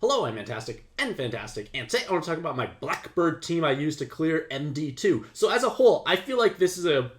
Hello, I'm Mantastic'c and Fantastic, and today I want to talk about my Blackbird team I used to clear MD2. So as a whole, I feel like this is a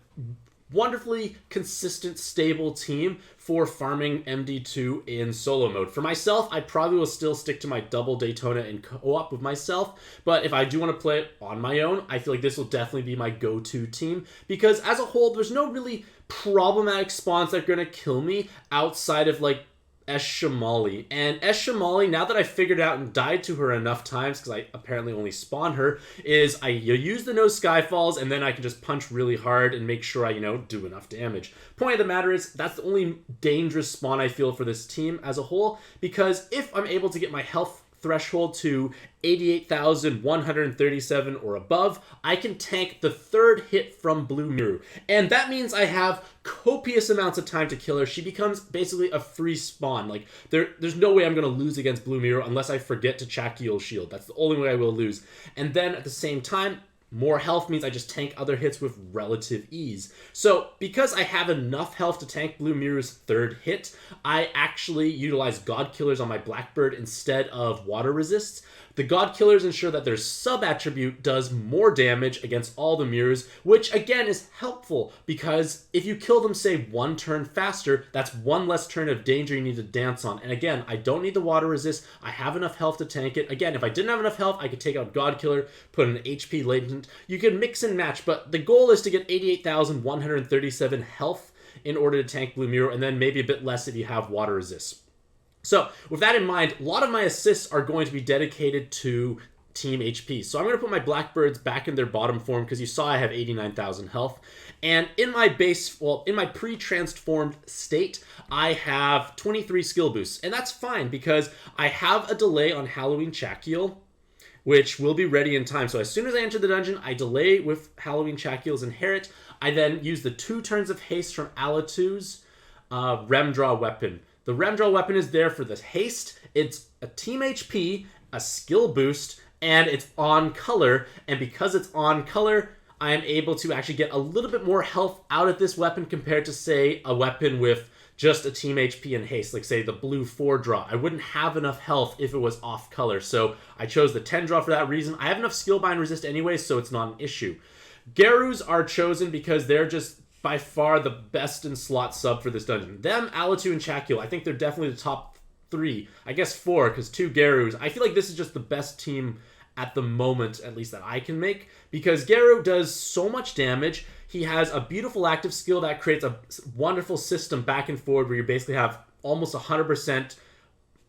wonderfully consistent, stable team for farming MD2 in solo mode. For myself, I probably will still stick to my double Daytona and co-op with myself, but if I do want to play it on my own, I feel like this will definitely be my go-to team, because as a whole, there's no really problematic spawns that are going to kill me outside of like Shamali. And Shamali, now that I figured out and died to her enough times, because I apparently only spawn her, is you use the no Skyfalls, and then I can just punch really hard and make sure I, do enough damage. Point of the matter is, that's the only dangerous spawn I feel for this team as a whole, because if I'm able to get my health threshold to 88,137 or above, I can tank the third hit from Blue Miru. And that means I have copious amounts of time to kill her. She becomes basically a free spawn. Like, there's no way I'm going to lose against Blue Miru unless I forget to Chakeel shield. That's the only way I will lose. And then at the same time, more health means I just tank other hits with relative ease. So, because I have enough health to tank Blue Miru's third hit, I actually utilize God Killers on my Blackbird instead of Water Resists. The God Killers ensure that their sub-attribute does more damage against all the Mirus, which again is helpful, because if you kill them, say, one turn faster, that's one less turn of danger you need to dance on. And again, I don't need the Water Resist. I have enough health to tank it. Again, if I didn't have enough health, I could take out God Killer, put an HP Latent. You can mix and match, but the goal is to get 88,137 health in order to tank Blue Miru, and then maybe a bit less if you have Water Resist. So, with that in mind, a lot of my assists are going to be dedicated to Team HP. So I'm going to put my Blackbirds back in their bottom form, because you saw I have 89,000 health. And in my in my pre-transformed state, I have 23 skill boosts. And that's fine, because I have a delay on Halloween Chakeel, which will be ready in time. So as soon as I enter the dungeon, I delay with Halloween Chakeel's Inherit. I then use the 2 turns of haste from Alatu's Rem Draw weapon. The Rem Draw weapon is there for the haste. It's a team HP, a skill boost, and it's on color. And because it's on color, I am able to actually get a little bit more health out of this weapon compared to, say, a weapon with just a team HP and haste, like, say, the blue 4 draw. I wouldn't have enough health if it was off color, so I chose the 10 draw for that reason. I have enough skill bind resist anyway, so it's not an issue. Garus are chosen because they're just by far the best in slot sub for this dungeon. Them, Alatu, and Chakeel, I think they're definitely the top 3. I guess 4, because 2 Garus. I feel like this is just the best team at the moment, at least that I can make, because Garu does so much damage. He has a beautiful active skill that creates a wonderful system back and forward where you basically have almost 100%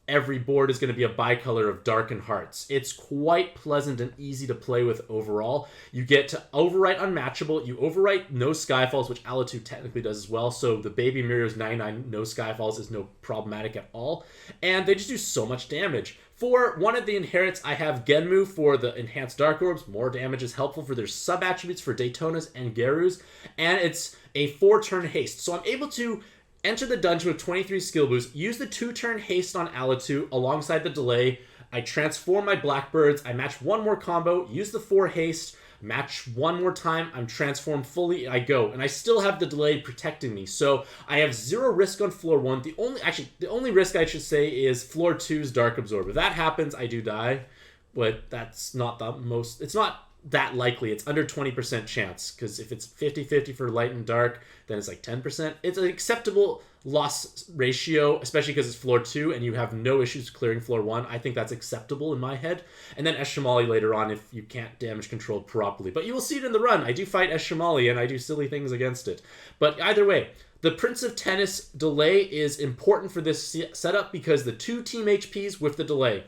every board is going to be a bicolor of Darkened Hearts. It's quite pleasant and easy to play with overall. You get to overwrite Unmatchable. You overwrite No Skyfalls, which Alatu technically does as well. So the Baby Mirror's 99 No Skyfalls is no problematic at all. And they just do so much damage. For one of the inherits, I have Genmu for the Enhanced Dark Orbs. More damage is helpful for their sub-attributes for Daytonas and Garus. And it's a 4-turn haste. So I'm able to enter the dungeon with 23 skill boosts, use the 2-turn haste on Alatu alongside the delay. I transform my Blackbirds, I match one more combo, use the 4 haste, match one more time, I'm transformed fully, I go. And I still have the delay protecting me. So I have 0 risk on floor 1. The only risk I should say is floor 2's Dark Absorb. If that happens, I do die. But that's not the most, it's not that likely. It's under 20% chance, because if it's 50-50 for light and dark, then it's like 10%. It's an acceptable loss ratio, especially because it's floor 2 and you have no issues clearing floor 1. I think that's acceptable in my head. And then Shamali later on if you can't damage control properly. But you will see it in the run. I do fight Shamali and I do silly things against it. But either way, the Prince of Tennis delay is important for this setup because the 2 team HPs with the delay.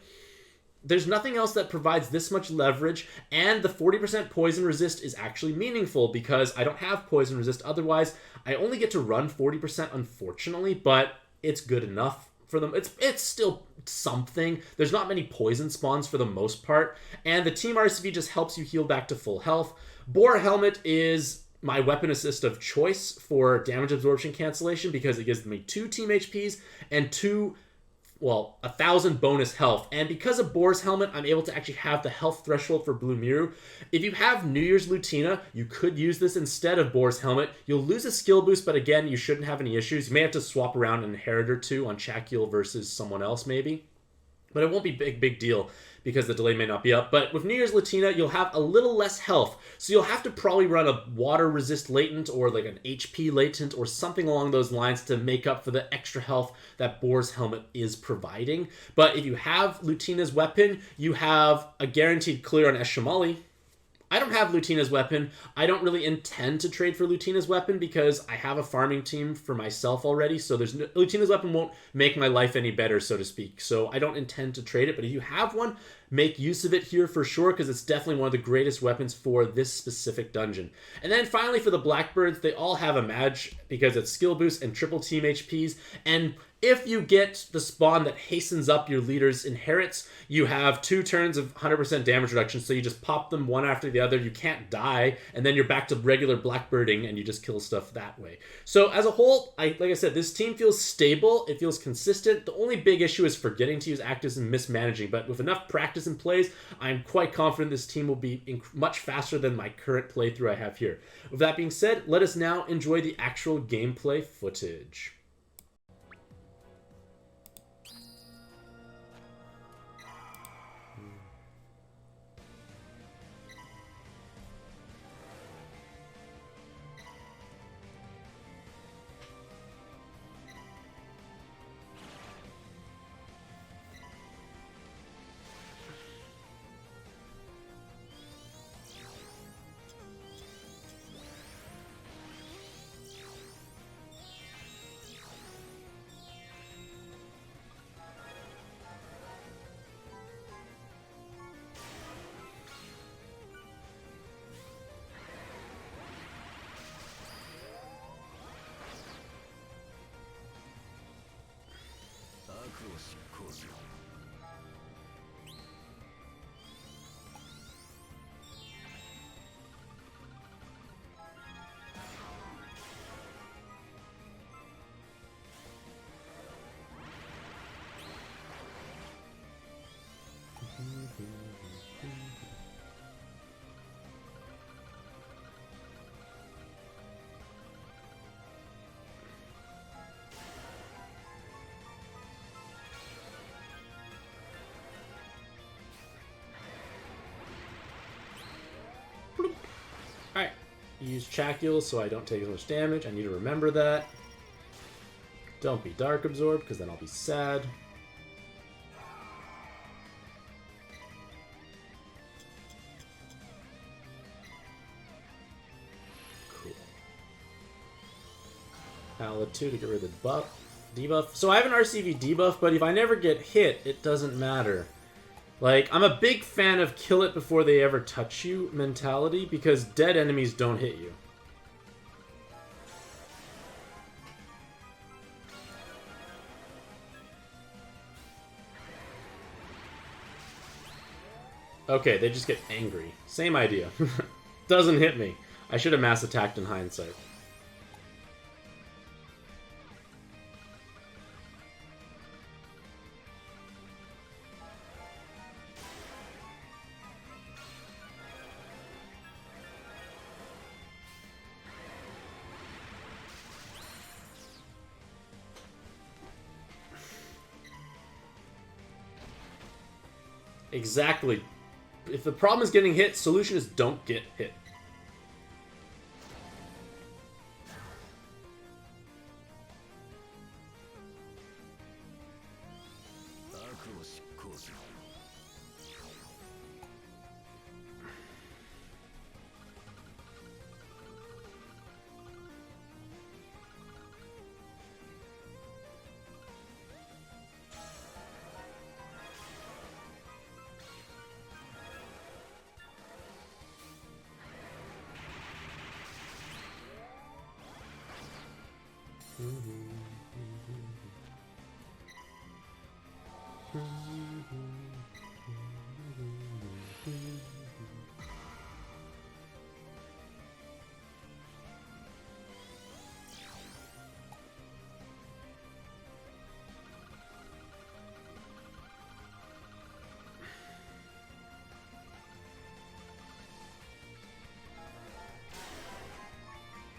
There's nothing else that provides this much leverage, and the 40% poison resist is actually meaningful because I don't have poison resist. Otherwise, I only get to run 40%, unfortunately, but it's good enough for them. It's still something. There's not many poison spawns for the most part, and the Team RCV just helps you heal back to full health. Boar Helmet is my weapon assist of choice for damage absorption cancellation because it gives me 2 team HPs and 1,000 bonus health. And because of Boar's Helmet, I'm able to actually have the health threshold for Blue Miru. If you have New Year's Lutina, you could use this instead of Boar's Helmet. You'll lose a skill boost, but again, you shouldn't have any issues. You may have to swap around an Inherit or 2 on Chakeel versus someone else, maybe. but it won't be big deal because the delay may not be up. But with New Year's Latina, you'll have a little less health, so you'll have to probably run a water resist latent or like an HP latent or something along those lines to make up for the extra health that Boar's helmet is providing. But if you have Lutina's weapon, you have a guaranteed clear on Eshamali. I don't have Lutina's weapon. I don't really intend to trade for Lutina's weapon because I have a farming team for myself already. So Lutina's weapon won't make my life any better, so to speak. So I don't intend to trade it. But if you have one, make use of it here for sure, because it's definitely one of the greatest weapons for this specific dungeon. And then finally for the Blackbirds, they all have a Maj because it's skill boost and triple team HPs. And if you get the spawn that hastens up your leader's inherits, you have 2 turns of 100% damage reduction, so you just pop them one after the other, you can't die, and then you're back to regular blackbirding, and you just kill stuff that way. So as a whole, like I said, this team feels stable, it feels consistent. The only big issue is forgetting to use actives and mismanaging, but with enough practice and plays, I'm quite confident this team will be much faster than my current playthrough I have here. With that being said, let us now enjoy the actual gameplay footage. Alright, use Chacule so I don't take as much damage. I need to remember that. Don't be Dark Absorbed, because then I'll be sad. Cool. Outlet 2 to get rid of the debuff. So I have an RCV debuff, but if I never get hit, it doesn't matter. Like, I'm a big fan of kill it before they ever touch you mentality, because dead enemies don't hit you. Okay, they just get angry. Same idea. Doesn't hit me. I should have mass attacked in hindsight. Exactly. If the problem is getting hit, solution is don't get hit.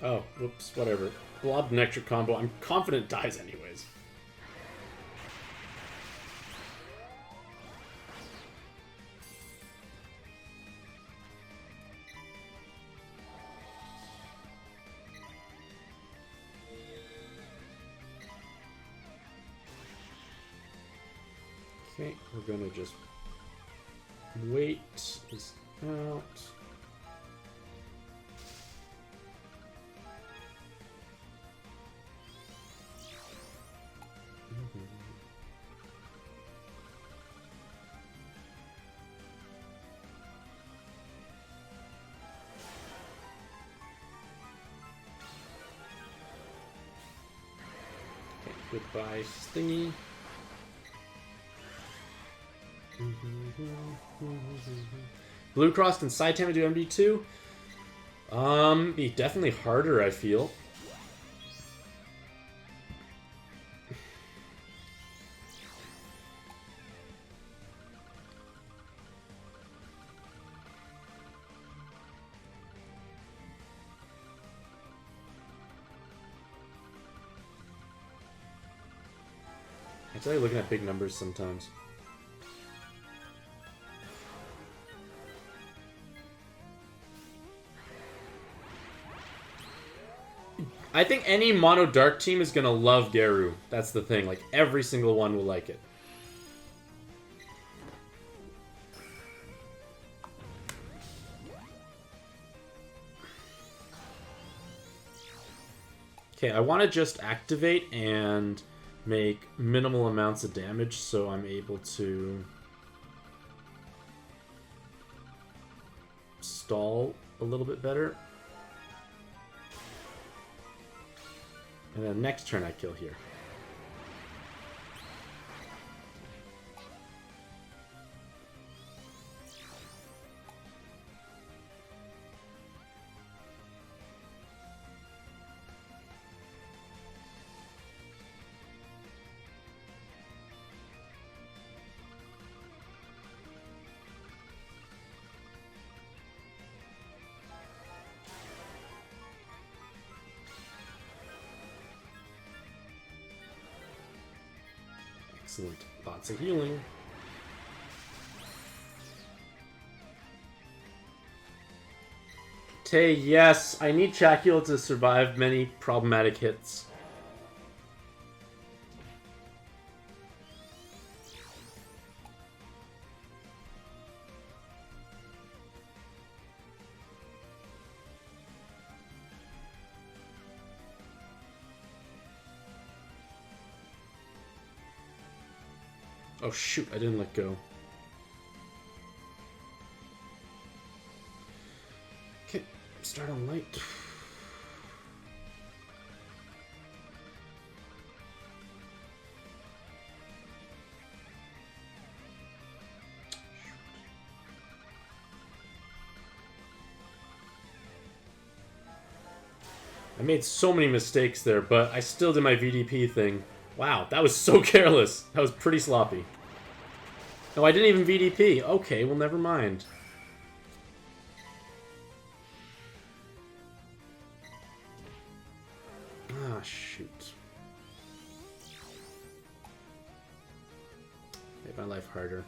Oh, whoops, whatever. Blob Nectar combo, I'm confident dies anyways. Okay, we're gonna just wait this out. Goodbye, Stingy. Blue Cross can side tame and do MD2? Be definitely harder, I feel. I tell you, looking at big numbers sometimes. I think any mono dark team is gonna love Garu. That's the thing. Like, every single one will like it. Okay, I want to just activate and make minimal amounts of damage so I'm able to stall a little bit better. And then next turn I kill here. Excellent. Lots of healing. Tay, yes. I need Chakul to survive many problematic hits. Oh shoot, I didn't let go. Okay, start on light. I made so many mistakes there, but I still did my VDP thing. Wow, that was so careless. That was pretty sloppy. No, I didn't even VDP. Okay, well, never mind. Ah, shoot. Made my life harder.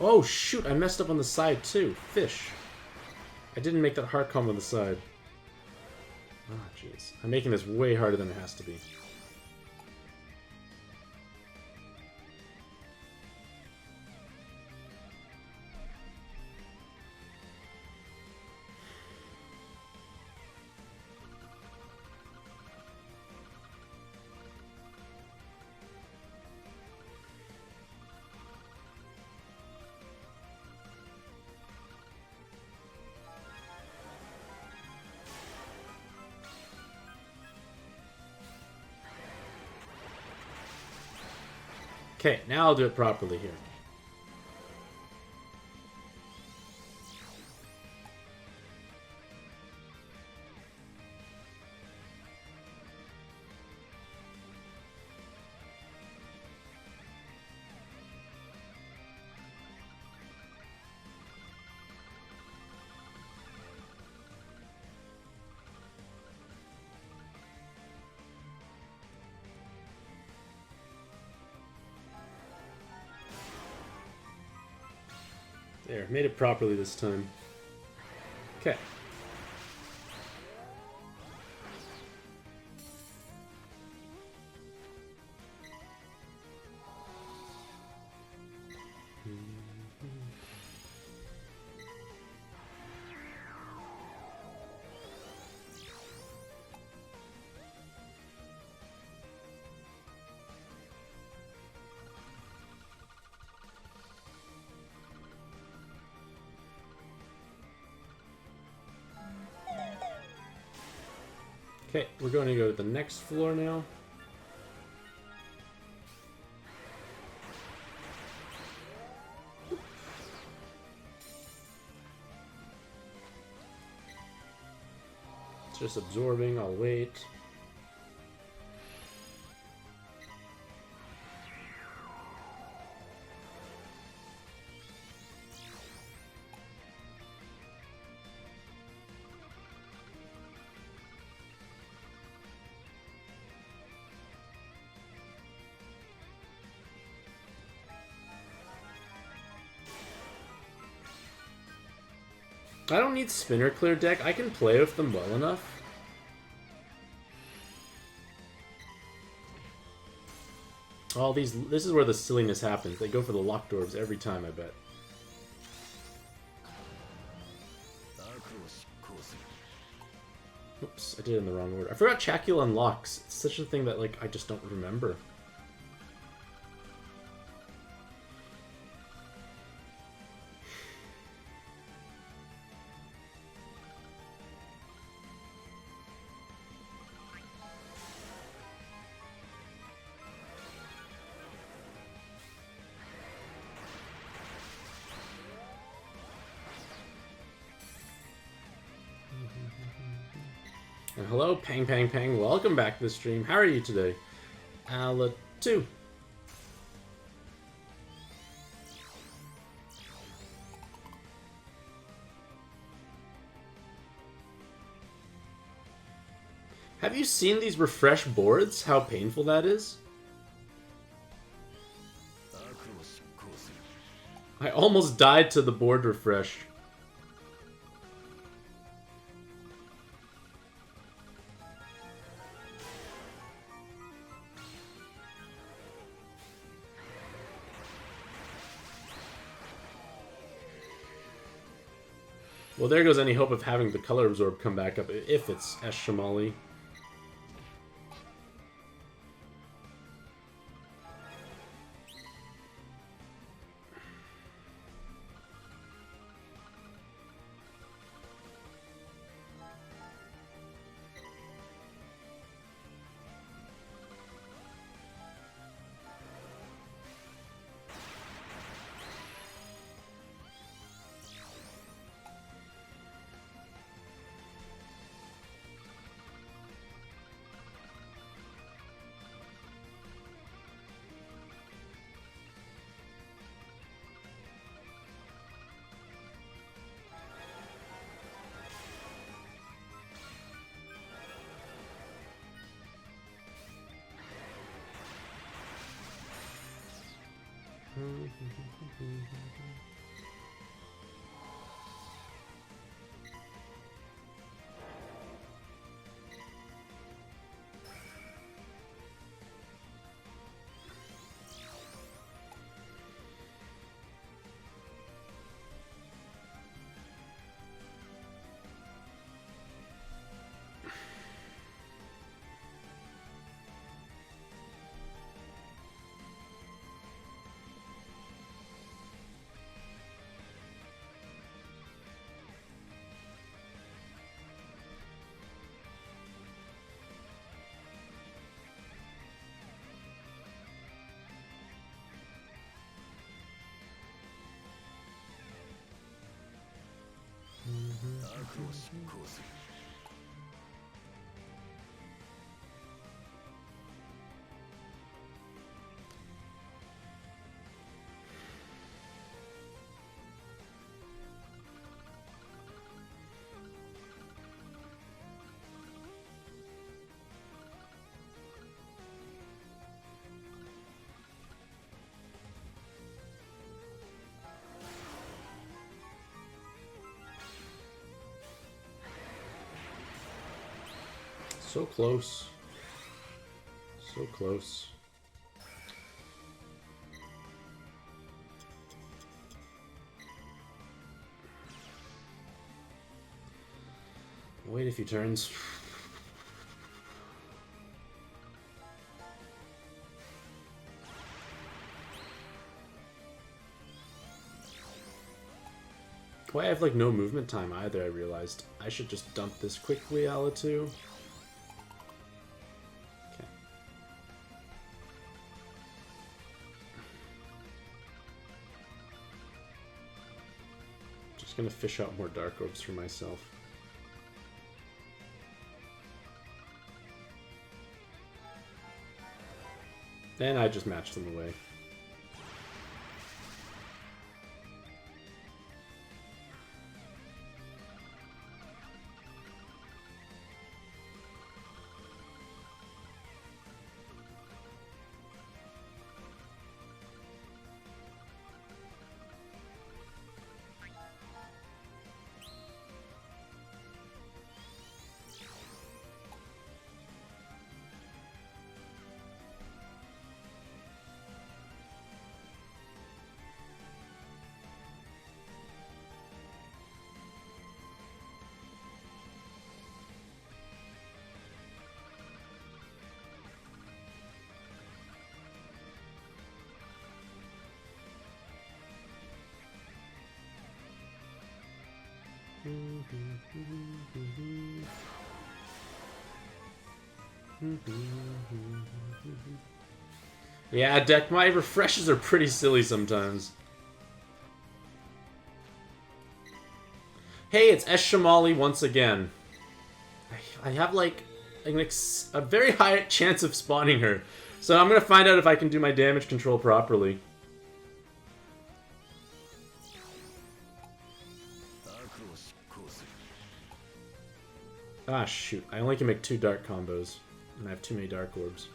Oh, shoot, I messed up on the side, too. Fish. I didn't make that heart combo on the side. Ah, jeez. I'm making this way harder than it has to be. Okay, now I'll do it properly here. There, made it properly this time. Okay. Okay, we're going to go to the next floor now. It's just absorbing, I'll wait. I don't need spinner clear deck. I can play with them well enough. All these. This is where the silliness happens. They go for the locked orbs every time, I bet. Oops, I did it in the wrong order. I forgot Chacula unlocks. It's such a thing that, like, I just don't remember. And hello, Pang Pang Pang. Welcome back to the stream. How are you today? Ala 2. Have you seen these refresh boards? How painful that is? I almost died to the board refresh. Well, there goes any hope of having the color absorb come back up if it's Eshamali. So close. So close. Wait a few turns. Why I have like no movement time either, I realized. I should just dump this quickly, Ala2. Okay. Just gonna fish out more Dark Orbs for myself. And I just matched them away. Yeah, deck, my refreshes are pretty silly sometimes. Hey, it's Eshamali once again. I have like a very high chance of spawning her. So I'm gonna find out if I can do my damage control properly. Ah, shoot. I only can make 2 dark combos. And I have too many Dark Orbs.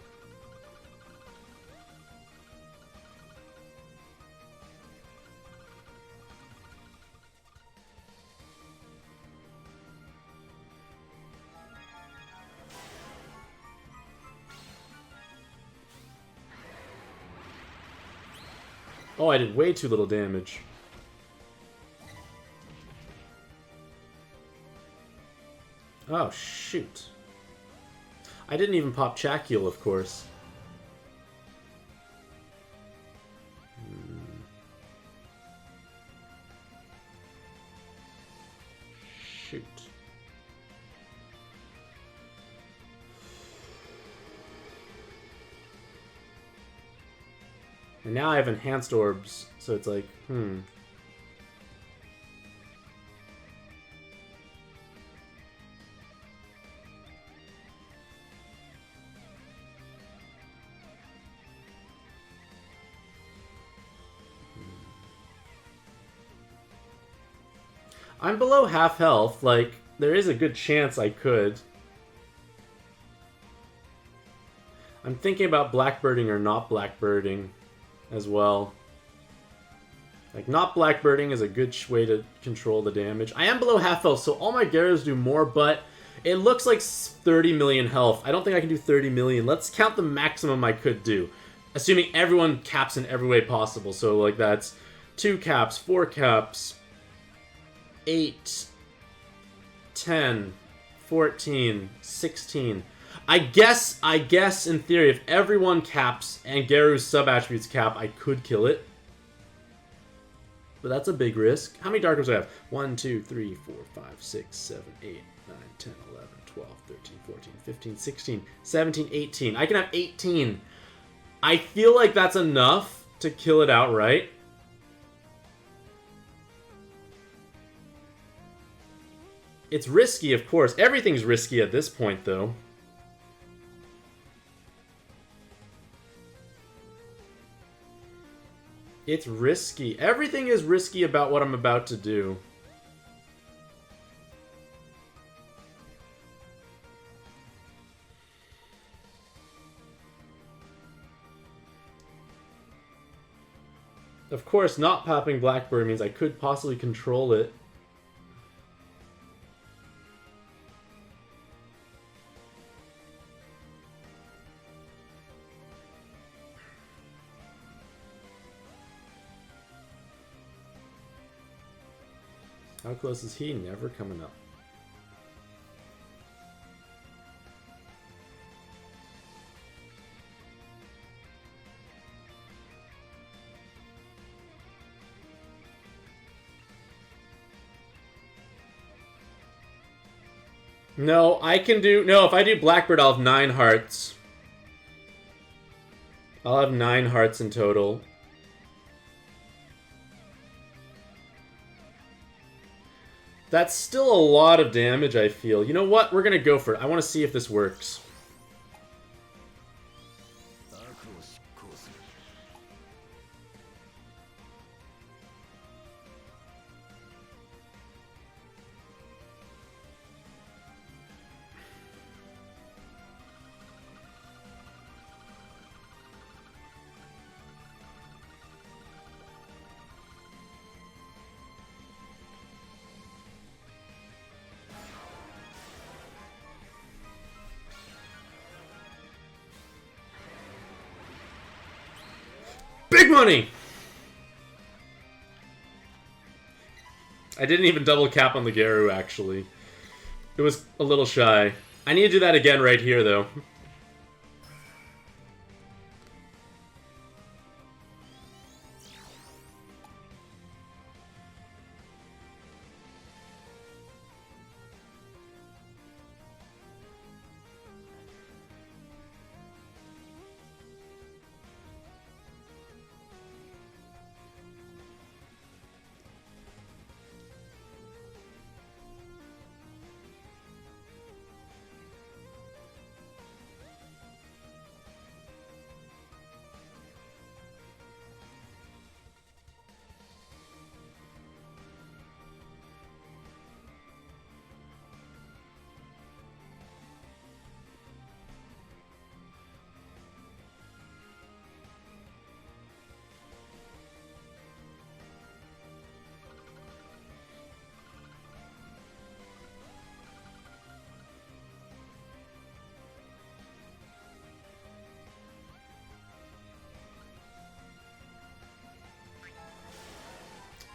Oh, I did way too little damage. Oh, shoot. I didn't even pop Chakeel, of course. Shoot. And now I have enhanced orbs, so it's like, I'm below half health, like, there is a good chance I could. I'm thinking about blackbirding or not blackbirding as well. Like, not blackbirding is a good way to control the damage. I am below half health, so all my Gyarados do more, but it looks like 30 million health. I don't think I can do 30 million. Let's count the maximum I could do. Assuming everyone caps in every way possible. So, like, that's 2 caps, 4 caps, 8, 10, 14, 16. I guess in theory, if everyone caps and Garu's sub-attributes cap, I could kill it. But that's a big risk. How many Dark Orbs do I have? 1, 2, 3, 4, 5, 6, 7, 8, 9, 10, 11, 12, 13, 14, 15, 16, 17, 18. I can have 18. I feel like that's enough to kill it outright. It's risky, of course. Everything's risky at this point, though. It's risky. Everything is risky about what I'm about to do. Of course, not popping Blackbird means I could possibly control it. How close is he? Never coming up. No, I can do... No, if I do Blackbird, I'll have 9 hearts. I'll have 9 hearts in total. That's still a lot of damage, I feel. You know what? We're gonna go for it. I want to see if this works. Big money! I didn't even double cap on the Garu, actually. It was a little shy. I need to do that again right here, though.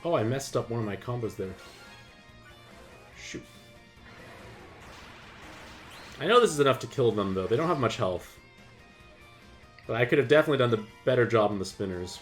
Oh, I messed up one of my combos there. Shoot. I know this is enough to kill them, though. They don't have much health. But I could have definitely done the better job on the spinners.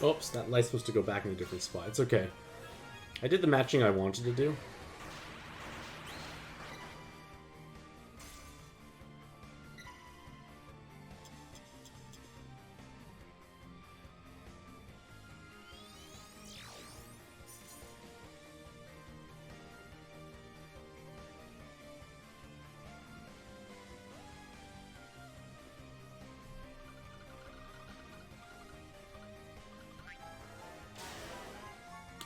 Oops, that light's supposed to go back in a different spot. It's okay. I did the matching I wanted to do.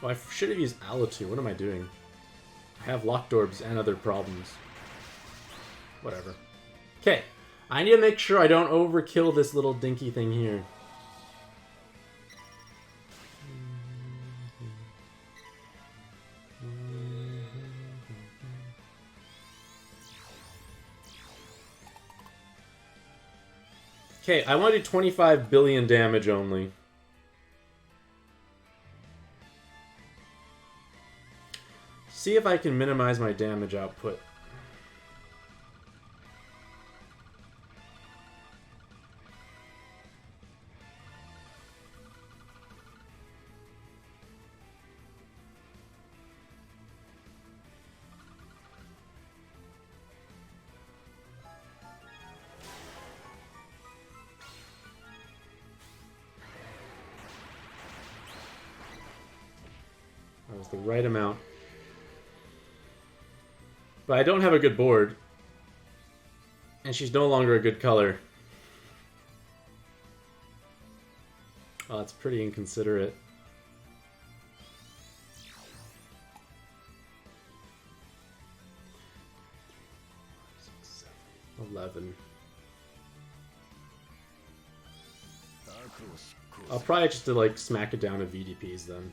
Oh, I should have used Alatu. What am I doing? I have locked orbs and other problems. Whatever. Okay. I need to make sure I don't overkill this little dinky thing here. Okay, I want to do 25 billion damage only. See if I can minimize my damage output. That was the right amount. But I don't have a good board. And she's no longer a good color. Oh, that's pretty inconsiderate. 11. I'll probably just like smack it down to VDPs then.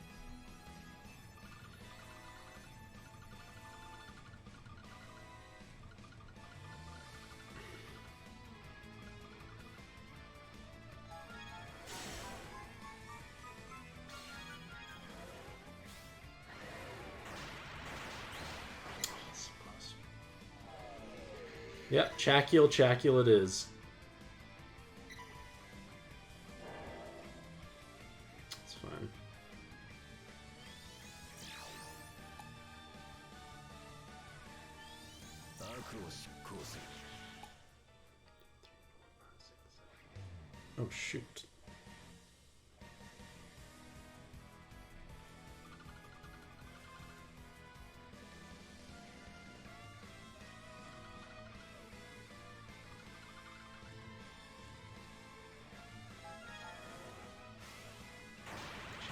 Yep, Chacule it is. It's fine. Oh shoot.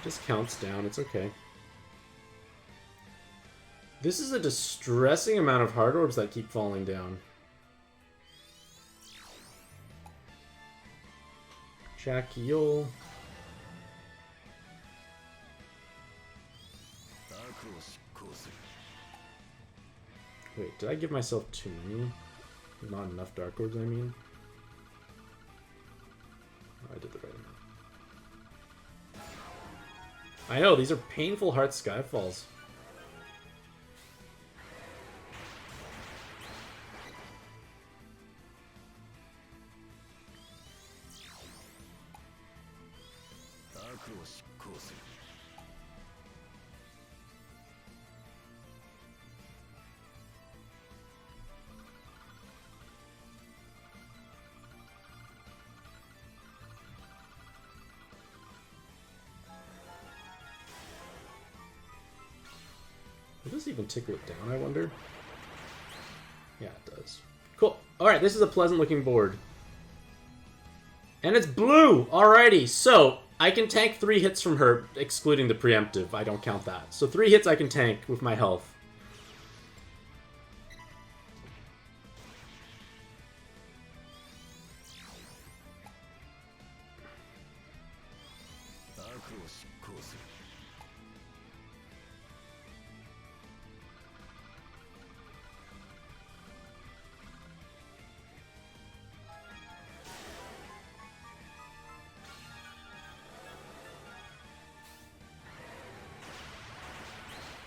Just counts down, it's okay. This is a distressing amount of hard orbs that keep falling down. Chacule. Wait, did I give myself too many? Not enough Dark Orbs, I mean. Oh, I did the right amount. I know, these are painful Heart Skyfalls. Does this even tickle it down, I wonder? Yeah, it does. Cool. Alright, this is a pleasant looking board. And it's blue! Alrighty, so I can tank 3 hits from her, excluding the preemptive. I don't count that. So 3 hits I can tank with my health.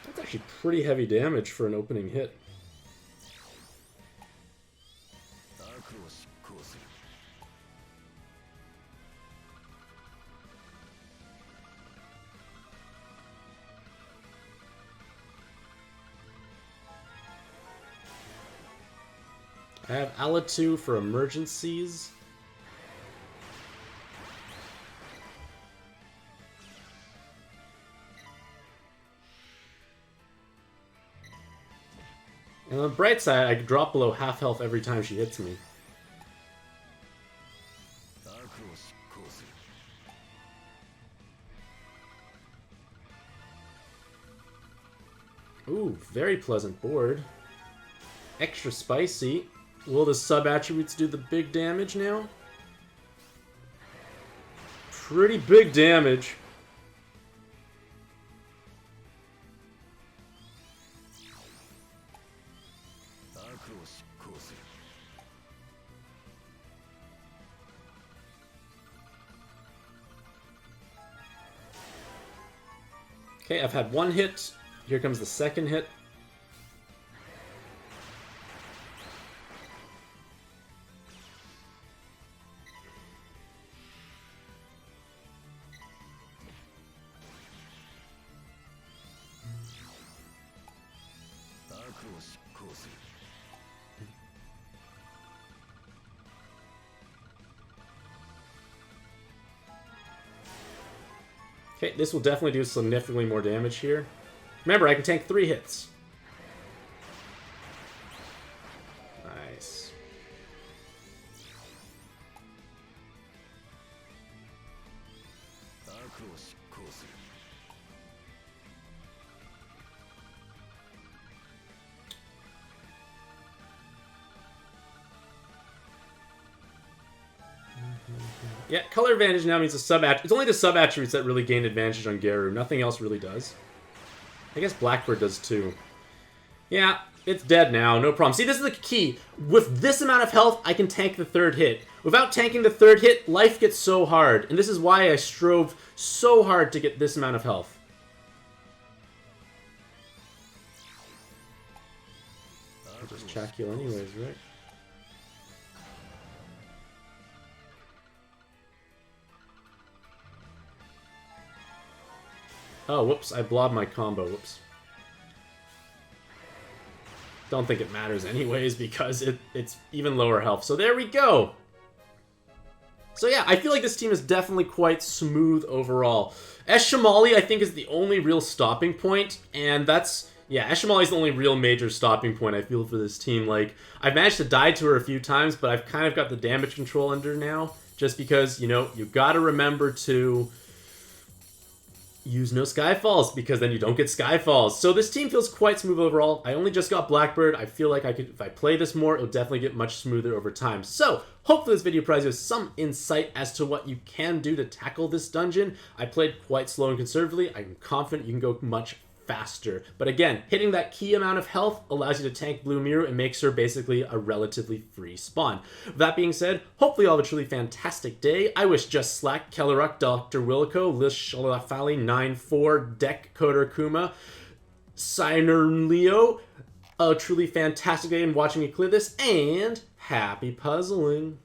That's actually pretty heavy damage for an opening hit. I have Ala2 for emergencies. And on the bright side, I can drop below half health every time she hits me. Ooh, very pleasant board. Extra spicy. Will the sub-attributes do the big damage now? Pretty big damage. Okay, I've had one hit. Here comes the second hit. Okay, this will definitely do significantly more damage here. Remember, I can tank 3 hits. Nice. Yeah, color advantage now means the it's only the sub-attributes that really gain advantage on Geru. Nothing else really does. I guess Blackbird does too. Yeah, it's dead now, no problem. See, this is the key. With this amount of health, I can tank the 3rd hit. Without tanking the 3rd hit, life gets so hard. And this is why I strove so hard to get this amount of health. I'll just check you anyways, right? Oh, whoops, I blobbed my combo, whoops. Don't think it matters anyways, because it's even lower health. So there we go! So yeah, I feel like this team is definitely quite smooth overall. Eshimali, I think, is the only real stopping point, and that's... Yeah, Eshimali is the only real major stopping point I feel for this team. Like, I've managed to die to her a few times, but I've kind of got the damage control under now, just because, you know, you gotta remember to... use no Skyfalls, because then you don't get Skyfalls. So this team feels quite smooth overall. I only just got Blackbird. I feel like I could, if I play this more, it'll definitely get much smoother over time. So hopefully this video provides you with some insight as to what you can do to tackle this dungeon. I played quite slow and conservatively. I'm confident you can go much faster. But again, hitting that key amount of health allows you to tank Blue Miru and makes her basically a relatively free spawn. With that being said, hopefully you all have a truly fantastic day. I wish Just Slack, Kelleruk, Dr. Wilco, Lish Shalafali, 9-4, Deck, Coder Kuma, Siner Leo, a truly fantastic day in watching me clear this, and happy puzzling.